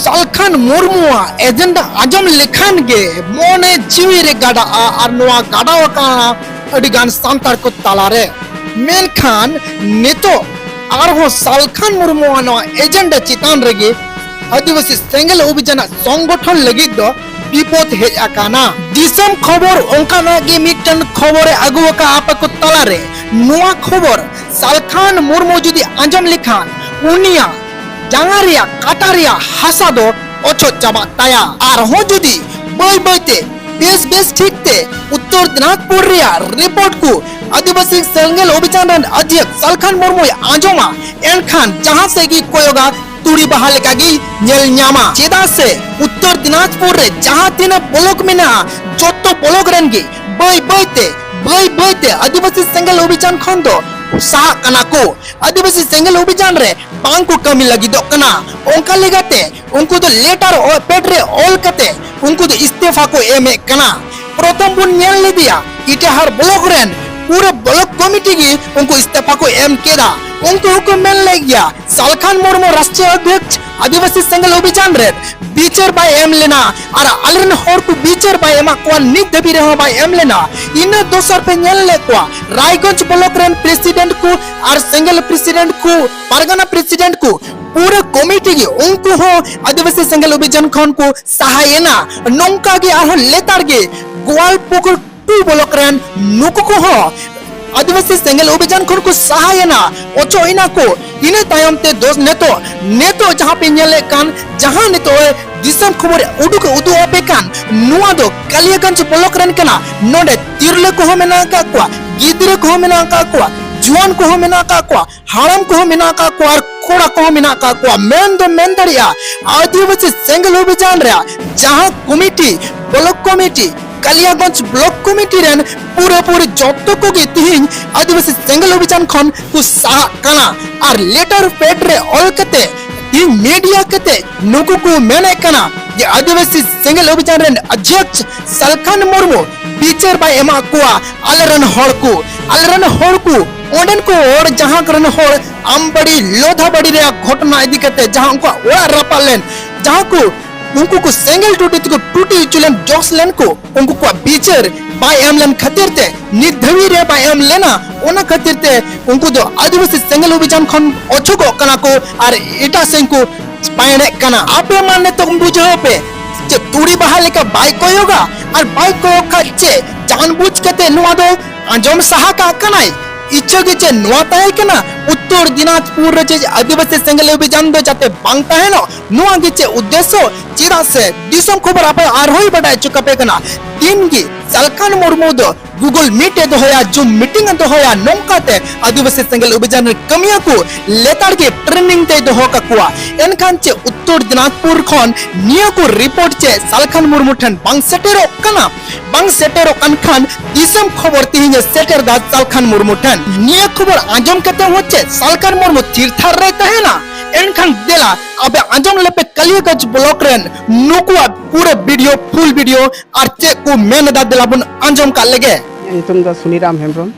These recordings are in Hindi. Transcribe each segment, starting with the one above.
सालखान मुर्मुआ एजेंडा आजम लेखान गे मोने जीवी रे गाड़ा और नोआ गाड़ा वकाना अडिगान सांतार को तालारे मेनखान नेतो आरहो सालखान मुर्मुआ नोआ एजेंडा चितान रेगे आदिवासी सेंगल अभियान संगठन लगी दो विपद हेज आकाना दिसम खबर ओंकाना गे मिटन खबर आगुवका आपको तालारे नोआ खबर सालखान मुर्मु जुदी आजम लेखान उनिया जांगारिया काटारिया हासा दो ओछो चाबा ताया आर हो जुदी बय बयते बेस ठीकते उत्तर दिनाजपुर रिया रिपोर्ट को आदिवासी सेंगल अभियान रन अध्यक्ष सालखान मुर्मु आजमा एनखान जहां से की कोयोगा तुड़ी बहाल कागी नेल न्यामा चेदा से उत्तर दिनाजपुर रे जहां तीन ब्लॉक में ना जोतो ब्लॉक रन गी बय बयते आदिवासी सेंगल अभियान खन दो साहा कना को आदिवासी सेंगल अभियान रे बांग को कमी लगी दो कना ओंका लेगाते उनको तो लेटर और पेटरे ऑल कते उनको तो इस्तीफा को एमे कना प्रथम बुन नेल ले दिया इटाहार ब्लॉक रेन पूरे ब्लॉक कमिटी की उनको इस्तीफा को एम केदा उनको हुकुम मिल ले गया सालखान मुर्मु राष्ट्रीय अध्यक्ष आदिवासी सेंगल अभियान रे बीचर बाय एम लेना और अलरन होर को बीचर बाय एमा को नित दबी रहो बाय एम लेना इन दोसर पे नेल ले को रायगंज ब्लॉक रेन प्रेसिडेंट को और सेंगल प्रेसिडेंट को परगना प्रेसिडेंट को पूरे कमिटी की उनको हो आदिवासी सेंगल अभियान खन को सहायना नोंका के आर लेतार के गोवाल पुकुर टू ब्लॉक रेन नुको को हो आदिवासी सेंगल अभियान खन को सहायना ओचो इना को इने तायम ते दोस नेतो जहां पे नेले कान जहां नेतो दिसम खबर उदु ओपे कान नुआ दो कालियागंज ब्लॉक रेन कना नोडे तिरले को मेना का को गिद्रे को मेना का को जुआन को मेना का को हाड़म को मेना का को और कोड़ा को मेना का को मेन दो मेन दरिया आदिवासी सेंगल अभियान रे जहां committee block committee Kaliaganj block committee रेन पूरे जत्तो को गे तिहिं आदिवासी सेंगल अभियान खन को साहा कना और लेटर पेटरे ऑल कते ती मीडिया कते नुकु को मेने कना ये आदिवासी सेंगल अभियान रेन अध्यक्ष सालखान मुर्मु बीचर बाय एमा कुआ अलरन होड़ को ओडन को और जहां करन होड़ आमबड़ी लोधा बड़ी रे घटना इदी कते जहां उनको ओड़ा रपालेन जहां को उनको को सेंगल टूटी चुलन जोसलेन को उनको को बीचर बाय एमलन खातिर ते निधवी रे बाय एम लेना ओना खातिर ते उनको दो आदिवासी सेंगल अभियान खन ओछो को कना को और इटा सें को पायने कना आपे मानने तो बुझो पे जे तुड़ी बहाले का बाइक को होगा और बाइक को खच्चे जानबूझ के नुआ दो आजम साहा का कनाई इच्छा के चे नुआ ताई कना उत्तर दिनाजपुर रे जे आदिवासी सेंगल अभियान दो जाते बांगता है नो नुआ के चे उद्देश्य चिरा से दिसम खबर आप आर होई बटाई चुका पे कना दिन की सालखान मुर्मु दो गूगल मीट दो होया जूम मीटिंग दो होया नोंकाते आदिवासी सेंगल अभियान कमिया को लेतार के ट्रेनिंग ते दो होका कुआ एनखान चे उत्तर दिनाजपुर खन निया को रिपोर्ट चे सालखान मुर्मु ठन बांग सेटेरो कनखान दिसम खबर तिहिं सेटर दा सालखान मुर्मु ठन निया खबर आजम कते होचे सालखान मुर्मु तीर्थार रे तहेना एनखान देला अबे आजम लेपे कालियागंज ब्लॉक रेन नुकुआ पूरे वीडियो फुल वीडियो और चे को मेन दा देला बुन आजम का लगे तुम दा सुनीराम हेम्ब्रम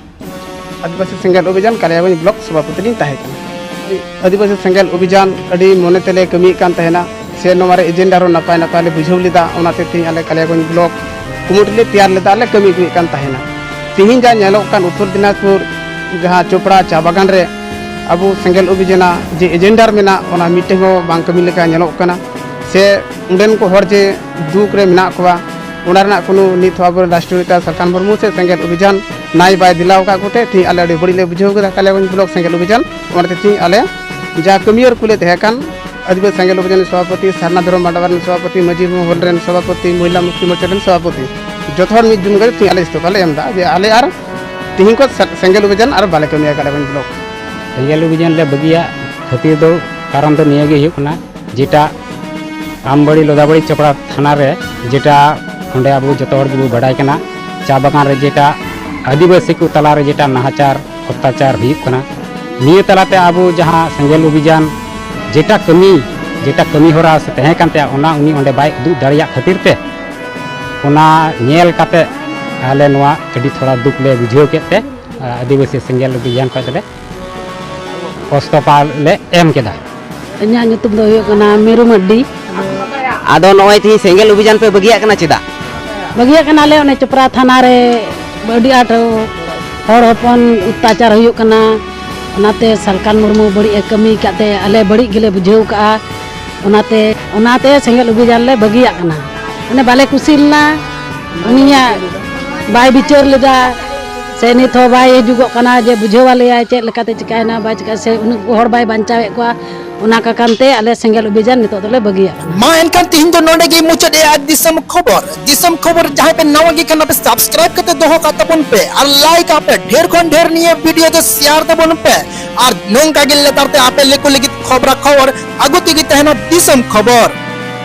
आदिवासी सेंगल अभियान कालियागंज ब्लॉक सभापति ताहे आदिवासी सेंगल अभियान अडी मोने तेले कमी कान तहेना से नोमारे एजेंडा रो नपाय ले बुझाव लेदा ओनाते ती आले कालियागंज ब्लॉक कुमुट ले तैयार लेदा ले कमी कान तहेना तिहिं जा नेलो कान उत्तर दिनाजपुर जहां चोपड़ा चा बागान रे अब सेंगल अभियान जे एजेंडा मेना ओना मीटिंग हो बांग कमी लेका नेलो कना से उंडेन को हर जे दुख रे मेना कोवा ओना रना कोनो नित अब राष्ट्रीय नेता सालखान मुर्मु से सेंगल अभियान नाय बाय दिलाव का कोते थी आले अडी बड़ी ले बुझाव गदा कालियागंज ब्लॉक सेंगल अभियान ओनाते थी आले जा कमियर कुले तहेकान आदिवासी सेंगल अभियान सभापति सरना धर्म मांडवार सभापति मजी मोहन रेन सभापति महिला मुक्ति मोर्चा रेन सभापति जोथर मिद जुन गरे थी आले इस्तफा ले एमदा जे आले आर तिहिं को सेंगल अभियान आर बाले कमिया कालियागंज ब्लॉक सेंगल अभियान ले बगिया खातिर दो कारण तो निया गे हुकना जेटा आमबड़ी लोदाबड़ी चपड़ा थाना रे जेटा ओंडे अब जतो हर गबो बडाय कना चा बागान रे जेटा आदिवासी को तला रे जेटा नाहाचार अत्याचार हुयुक कना निये तलाते अब जहां सेंगल अभियान जेटा कमी होरा से तहे कानते ओना उनी ओंडे बाय उदु दाड़िया खातिर ते ओना नेल काते आले नोआ अडी थोड़ा दुख ले बुझाव केते आदिवासी सेंगल अभियान खतले इस्तफा ले एम केदा इन्या ᱧᱩᱛᱩᱢ ᱫᱚ ᱦᱩᱭᱩᱜ ᱠᱟᱱᱟ ᱢᱤᱨᱩ ᱢᱟᱨᱰᱤ आदो नॉय थी सेंगेल अभियान पे बगिया कना चेदा बगिया कनाले ओने चपरा थाना रे अडी आट हर हपन अत्याचार हुयुक कना ओनाते सरकार मुर्मू बड़ी कमी काते आले बड़ी गिले बुझेव का ओनाते ओनाते सेंगेल अभियान ले बगिया कना ओने बाले कुसिलना उनिया बाय बिचार लेदा से नित हो बाय हिजुगो कना जे बुझेवाले चेक लेकाते चिकायना बाय चिका से उन हर बाय बांचावे को ओना का कानते आले सेंगेल अभियान नित दोले बगिया मा एनखान तिहिन दो नोडे गे मुचाद ए आज दिसम खबर जहां पे नवा गे खाना पे सब्सक्राइब करते दोहो का तबन पे और लाइक आपे ढेर खन ढेर निये वीडियो तो शेयर तबन पे और नोंका गे लेतारते आपे लेको लेगित खबर आगुती गे तहना दिसम खबर।